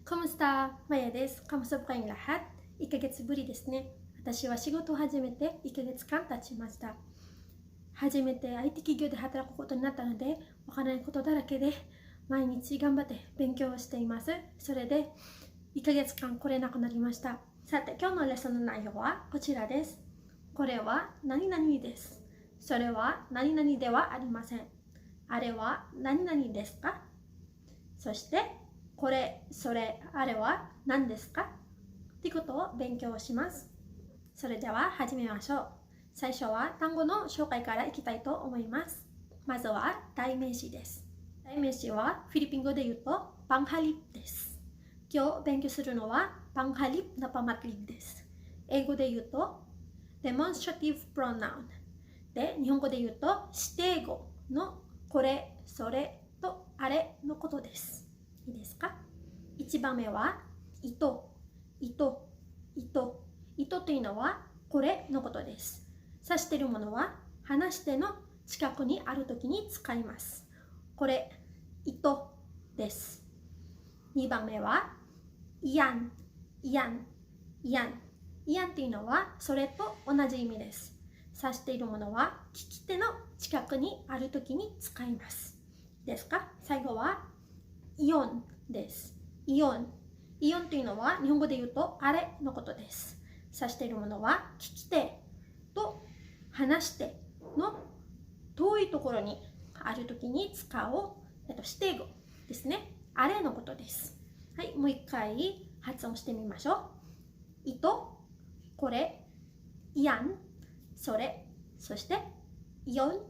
コムスターマヤです。カムサブカインラハッ1ヶ月ぶりですね。私は仕事を始めて1ヶ月間経ちました。初めて IT 企業で働くことになったので、わからないことだらけで毎日頑張って勉強をしています。それで1ヶ月間来れなくなりました。さて、今日のレッスンの内容はこちらです。これは何々です。それは何々ではありません。あれは何々ですか？そしてこれ、それ、あれは何ですか？ということを勉強します。それでは始めましょう。最初は単語の紹介からいきたいと思います。まずは代名詞です。代名詞はフィリピン語で言うとパンハリプです。今日勉強するのはパンハリプのパマトリプです。英語で言うとdemonstrative pronoun で、日本語で言うと指定語のこれ、それとあれのことです。いいですか？1番目は糸というのはこれのことです。指しているものは話し手の近くにあるときに使います。これ糸です。2番目はイアンというのはそれと同じ意味です。指しているものは聞き手の近くにあるときに使います。ですか？最後はイオンです。イオンというのは日本語で言うとあれのことです。指しているものは聞き手と話し手の遠いところにあるときに使う指定語ですね。あれのことです。はい、もう一回発音してみましょう。糸、これ、イアン、それ、そしてイオン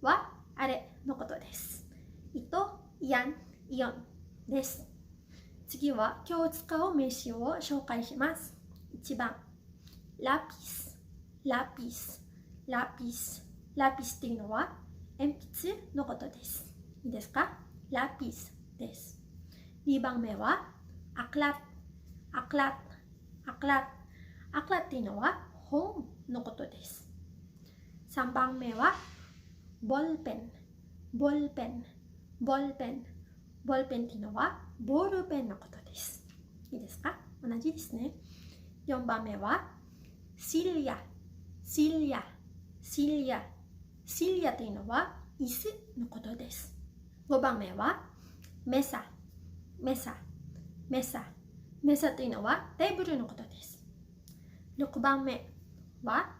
はあれのことです。糸、イアン、イオンです。次は今日使う名詞を紹介します。1番、ラピスっていうのは鉛筆のことです。いいですか？ラピスです。2番目はアクラっていうのは本のことです。3番目はボールペンっていうのはボールペンのことです。いいですか？同じですね。4番目はシリアというのは椅子のことです。5番目はメサというのはテーブルのことです。6番目は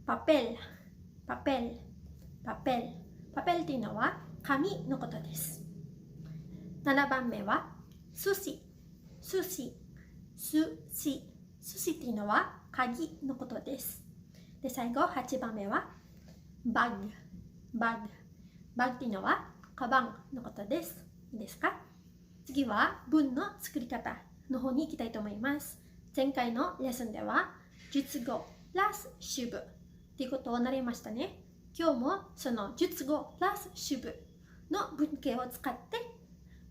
パペルというのは紙のことです。7番目は寿司というのは鍵のことです。で、最後8番目はバッグというのはカバンのことです。いいですか？次は文の作り方の方に行きたいと思います。前回のレッスンでは述語プラス主語ということを習いましたね。今日もその述語プラス主語の文型を使って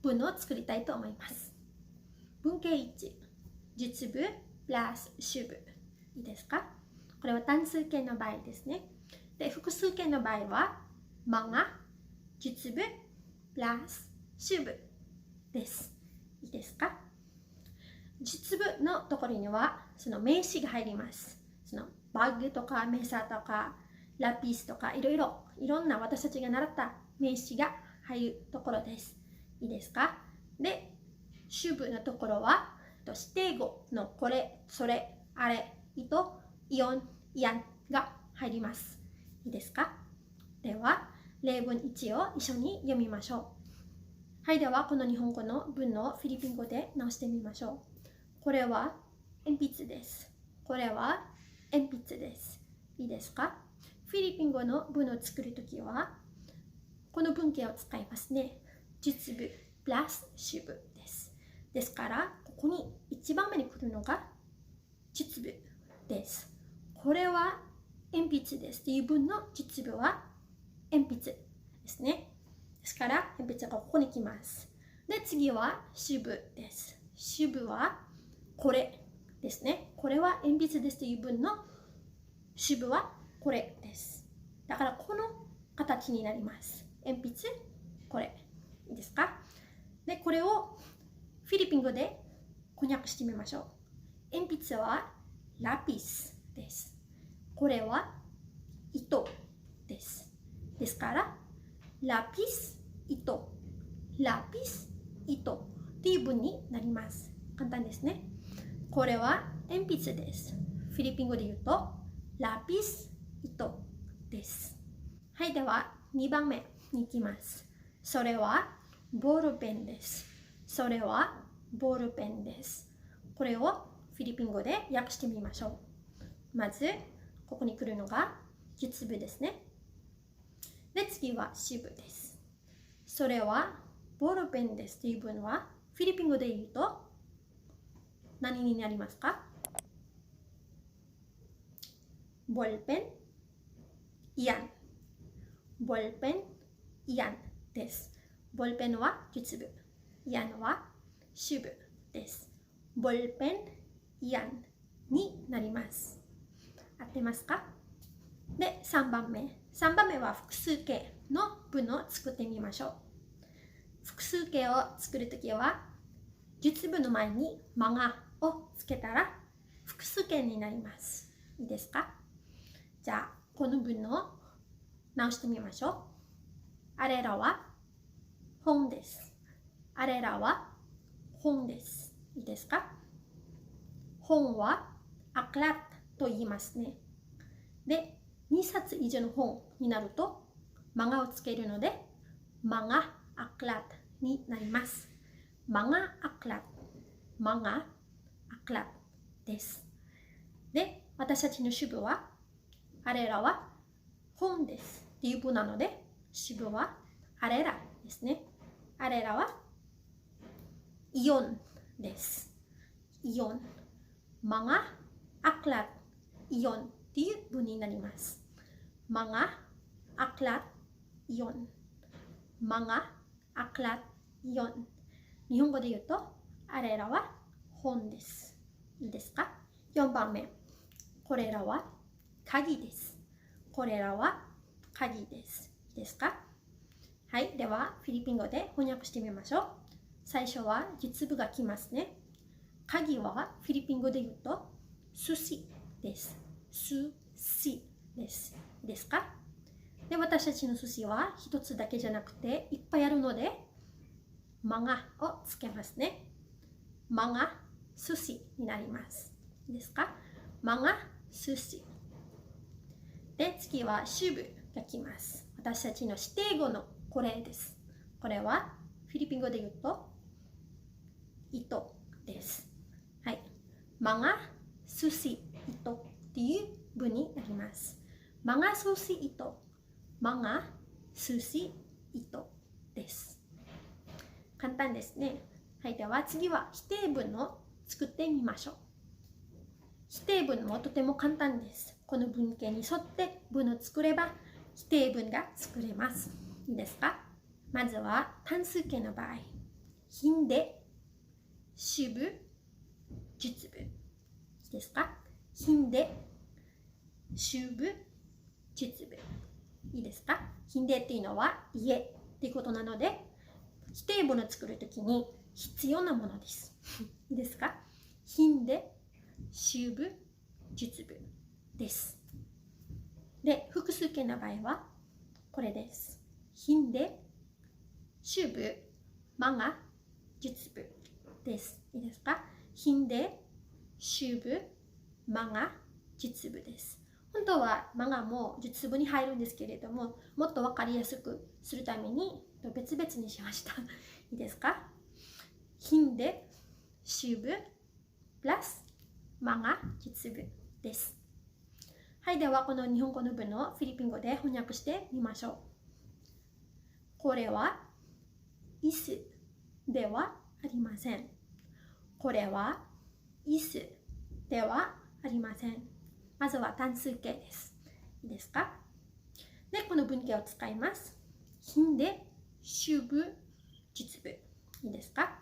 文を作りたいと思います。文型1、述語プラス主語。いいですか？これは単数形の場合ですね。で、複数形の場合は漫画、述語プラス主語です。いいですか？述語のところにはその名詞が入ります。そのバッグとかメサとかラピスとかいろんな私たちが習った名詞が入るところです。いいですか？で、主語のところは指定語のこれ、それ、あれ、糸、イオン、イアンが入ります。いいですか？では、例文1を一緒に読みましょう。はい、ではこの日本語の文をフィリピン語で直してみましょう。これは鉛筆です。いいですか？フィリピン語の文を作るときはこの文型を使いますね。述語プラス主語です。ですから、ここに1番目に来るのが述語です。これは鉛筆ですという文の述語は鉛筆ですね。ですから、鉛筆がここに来ます。で、次は主語です。主語はこれですね。これは鉛筆ですという文の主語はこれです。だから、この形になります。鉛筆、これ。いいですか？で、これをフィリピン語で翻訳してみましょう。鉛筆はラピスです。これは糸です。ですから、ラピス、糸、ラピス、糸っていう文になります。簡単ですね。これは鉛筆です。フィリピン語で言うと、ラピス、糸です。はい、では2番目に行きます。それはボールペンです。それはボールペンです。これをフィリピン語で訳してみましょう。まず、ここに来るのが実部ですね。で、次は主部です。それはボールペンですという文はフィリピン語で言うと何になりますか？ボールペン、イアン。ボールペン、イアンです。ボールペンは実部、イアンは主部です。ボールペン、イアンになります。合ってますか？で、3番目。3番目は複数形の文を作ってみましょう。複数形を作るときは、実部の前にマガをつけたら複数形になります。いいですか？じゃあ、この文を直してみましょう。あれらは本です。あれらは本です。いいですか？本はアクラットと言いますね。で、2冊以上の本になると、マガをつけるので、マガアクラットになります。マガアクラット、マガアクラットです。で、私たちの主部は、あれらは本ですっていう文なので、主部はあれらですね。あれらはイオンです。イオン。マガアクラット、イオンっていう文になります。マガアクラット、イオン。マガアクラット、イオン。日本語で言うと、あれらは本です。いいですか？ 4 番目。これらは鍵です。これらは鍵です。いいですか？はい。では、フィリピン語で翻訳してみましょう。最初は実部が来ますね。鍵はフィリピン語で言うと、寿司です。寿司です。いいですか？で、私たちの寿司は一つだけじゃなくていっぱいあるので、マガをつけますね。マガ寿司になります。いいですか？マガ寿司。で、次は主部が来ます。私たちの指定語のこれです。これはフィリピン語で言うと、糸です。はい。マガ寿司糸っていう文になります。マガ寿司糸、マガ寿司糸です。簡単ですね。はい。では次は否定文を作ってみましょう。否定文もとても簡単です。この文型に沿って文を作れば否定文が作れます。いいですか？まずは単数形の場合、品で、主部、述部。いいですか？品で、主部、述部。いいですか？品でっていうのは家っていうことなので、否定文を作るときに必要なものです。いいですか？品で、主部、述部です。で、複数形の場合はこれです。品で、主部、マガ、述部です。いいですか？品で、主部、マガ、述部です。本当はマガも述部に入るんですけれども、もっと分かりやすくするために別々にしました。いいですか？品で、主部、プラス、マガ、述部です。はい、ではこの日本語の文をフィリピン語で翻訳してみましょう。これは椅子ではありません。これは椅子ではありません。まずは単数形です。いいですか？で、この文型を使います。品で、主部、述部。いいですか？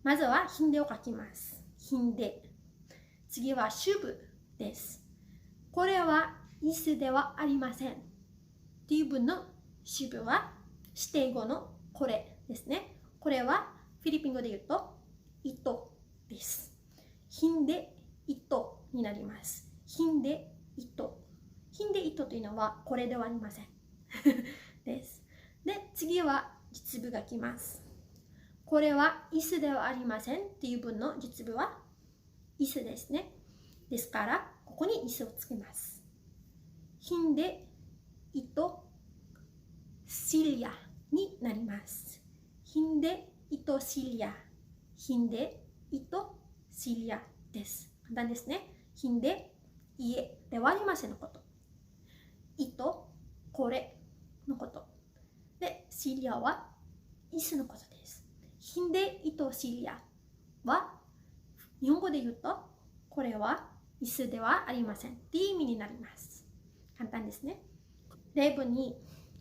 まずは品でを書きます。品で。次は主部です。これは椅子ではありません。という文の主部は指定語のこれですね。これはフィリピン語で言うと糸です。ヒンデイトになります。ヒンデイト。ヒンデイトというのはこれではありません。です。で、次は実部が来ます。これは椅子ではありませんっていう文の実部は椅子ですね。ですから、ここに椅子をつけます。ヒンデイトシリアになります。ヒンデイトシリア。ヒンデイトシリアです。簡単ですね。ヒンデ家ではありませんのこと。糸、これのこと。で、シリアは椅子のことです。ヒンデイトシリアは日本語で言うと、これは椅子ではありませんっていう意味になります。簡単ですね。例文に、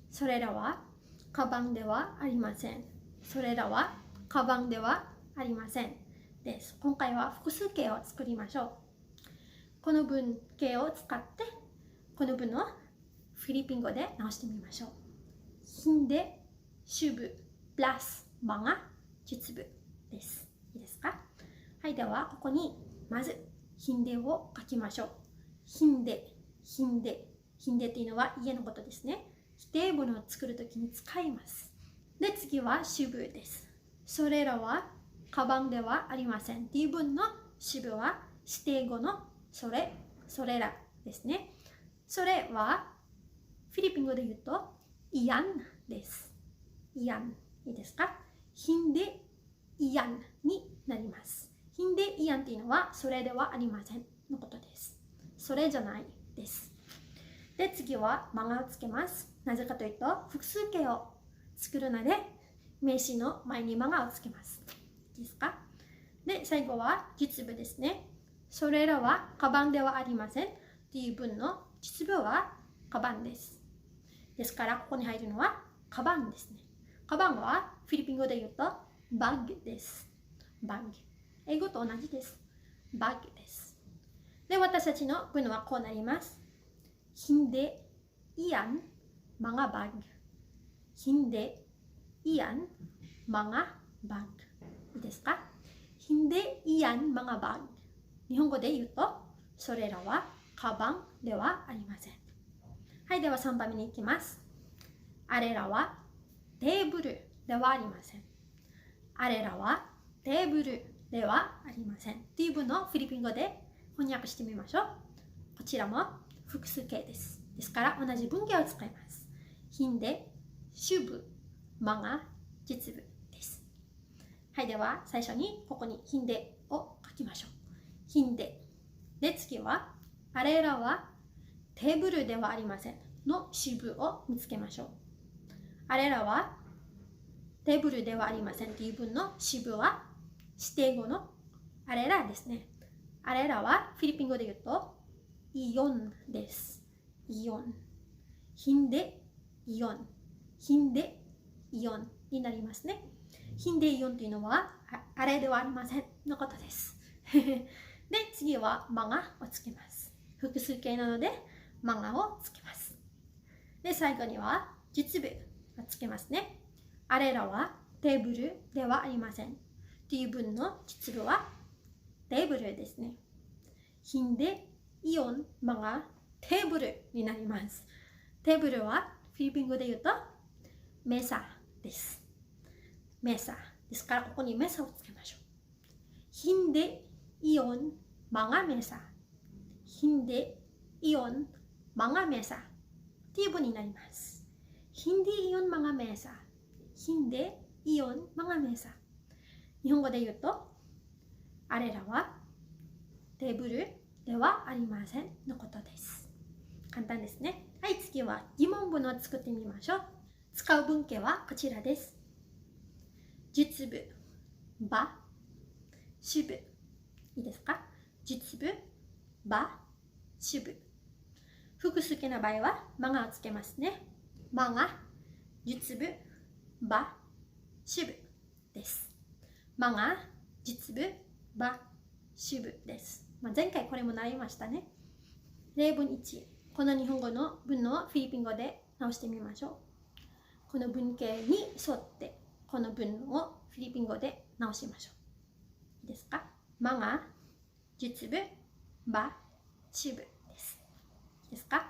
それらはカバンではありません。それらはカバンではありません。です。今回は複数形を作りましょう。この文形を使って、この文をフィリピン語で直してみましょう。ヒンデ、主部、プラス、マが実部です。いいですか？はい、ではここにまずヒンデを書きましょう。ヒンデ、ヒンデ。ヒンデというのは家のことですね。否定文を作るときに使います。で、次は主部です。それらはカバンではありませんっていう文の主部は指定語のそれ、それらですね。それはフィリピン語で言うとイアンです。イアン。いいですか？ヒンデイアンになります。ヒンデイアンというのはそれではありませんのことです。それじゃないです。で、次はマがをつけます。なぜかというと複数形を作るので名詞の前にマがをつけます。いいですか？で、最後は実部ですね。それらはカバンではありませんっていう文の実部はカバンです。ですから、ここに入るのはカバンですね。カバンはフィリピン語で言うとバッグです。バッグ。英語と同じです。バッグです。で、私たちの文はこうなります。Hindi iyan mga bag. Hindi iyan mga bag. いいですか？ Hindi iyan mga bag。日本語で言うと、それらはカバンではありません。はい、では3番目に行きます。あれらはテーブルではありません。あれらはテーブルではありません。っていう文のフィリピン語で翻訳してみましょう。こちらも複数形です。ですから同じ文型を使います。ヒンデ、主部、マが実部です。はい、では最初にここにヒンデを書きましょう。ヒンデ。で、次は、あれらはテーブルではありませんの主部を見つけましょう。あれらはテーブルではありませんという文の主部は指定語のあれらですね。あれらはフィリピン語で言うとイオンです。イオン。ヒンデイオン。ヒンデイオンになりますね。ヒンデイオンというのはあれではありませんのことです。で、次はマがをつけます。複数形なのでマがをつけます。で、最後には実部をつけますね。あれらはテーブルではありません。という文の実部はテーブルですね。ヒンデイオンマがテーブルになります。テーブルはフィリピン語で言うとメサです。メサですからここにメサをつけましょう。ヒンデイオンマがメサ。ヒンデイオンマがメサっていう文になります。ヒンデイオンマがメサ。ヒンデイオンマがメサ。日本語で言うとあれらはテーブルではありませんのことです。簡単ですね。はい、次は疑問文を作ってみましょう。使う文型はこちらです。実部、ば、主部。いいですか？実部、ば、主部。複数形の場合は、まがをつけますね。まが、実部、ば、主部です。まが、実部、ば、主部です。前回これも習いましたね。例文1。この日本語の文をフィリピン語で直してみましょう。この文型に沿ってこの文をフィリピン語で直しましょう。いいですか？まが実部、ば、支部です。ですか？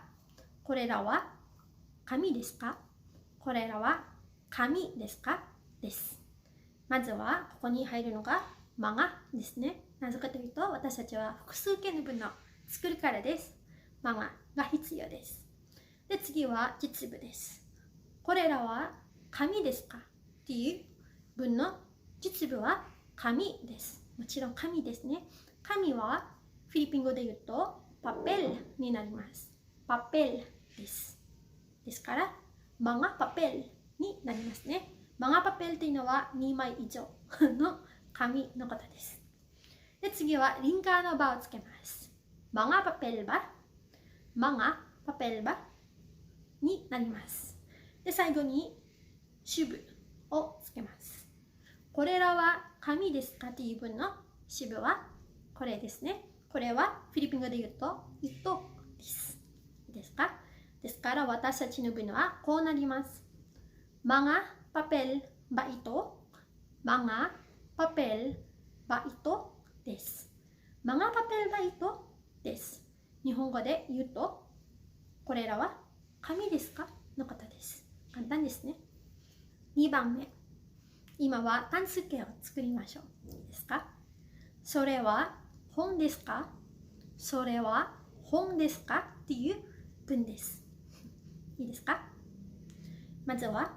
これらは紙ですか？これらは紙ですか？です。まずはここに入るのが漫画ですね。なぜかというと、私たちは複数形の文の作るからです。漫画が必要です。で、次は実部です。これらは紙ですかっていう文の実部は紙です。もちろん紙ですね。紙はフィリピン語で言うとパペルになります。パペルです。ですから、漫画パペルになりますね。漫画パペルというのは2枚以上の紙のことです。で、次はリンカーの場をつけます。漫画パペルバ、漫画パペルバになります。で、最後に支部をつけます。これらは紙ですかという文の支部はこれですね。これはフィリピン語で言うと糸です。ですか？ですから私たちの文はこうなります。Mga papel ba ito? Mga papel ba ito? です。Mga papel ba ito? です。日本語で言うと、これらは紙ですかのことです。簡単ですね。2番目。今は単数形を作りましょう。ですか？それは本ですか？それは本ですかっていう文です。いいですか？まずは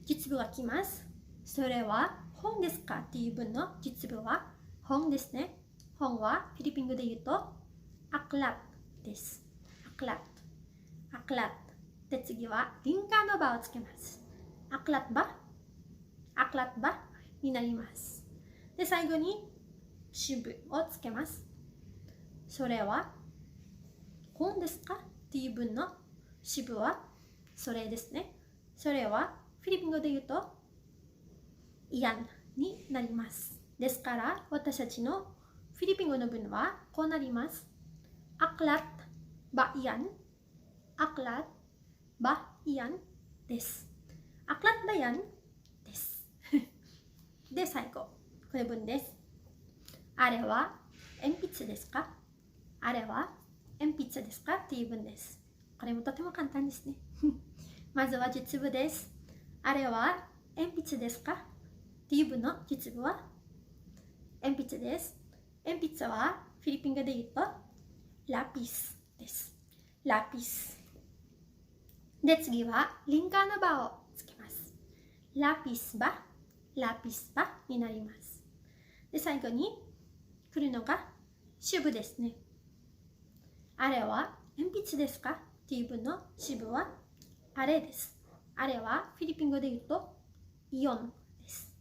実部が来ます。それは本ですかっていう文の実部は本ですね。本はフィリピン語で言うとアクラットです。アクラット。アクラット。で、次はリンカーの場をつけます。アクラットバ。アクラットバになります。で、最後に支部をつけます。それは本ですかっていう文の支部はそれですね。それはフィリピン語で言うとイアンになります。ですから私たちのフィリピン語の文はこうなります。アクラッバイアン、アクラッバイアンです。アクラッバイアンです。で、最後、この文です。あれは鉛筆ですか？あれは鉛筆ですかっていう文です。これもとても簡単ですね。まずは実部です。あれは鉛筆ですかっていう文の実部は鉛筆です。鉛筆はフィリピン語で言うとラピスです。ラピス。で、次はリンカーの場をつけます。ラピスバ、ラピスバになります。で、最後に来るのが支部ですね。あれは鉛筆ですかっていう文の支部はあれです。あれはフィリピン語で言うとイオンです。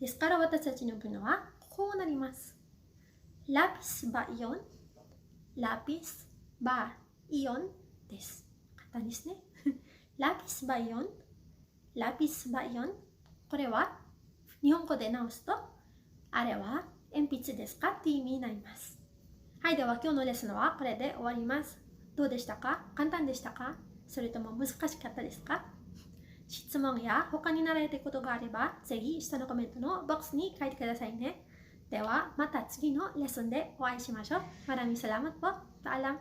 ですから私たちの文はこうなります。ラピスバイオン、ラピスバイオンです。簡単ですね。ラピスバイオン、ラピスバイオン。これは日本語で直すとあれは鉛筆ですかっていう意味になります。はい、では今日のレッスンはこれで終わります。どうでしたか？簡単でしたか？それとも難しかったですか？質問や他に習えたいことがあれば、ぜひ下のコメントのボックスに書いてくださいね。ではまた次のレッスンでお会いしましょう。Maraming salamat po. Paalam.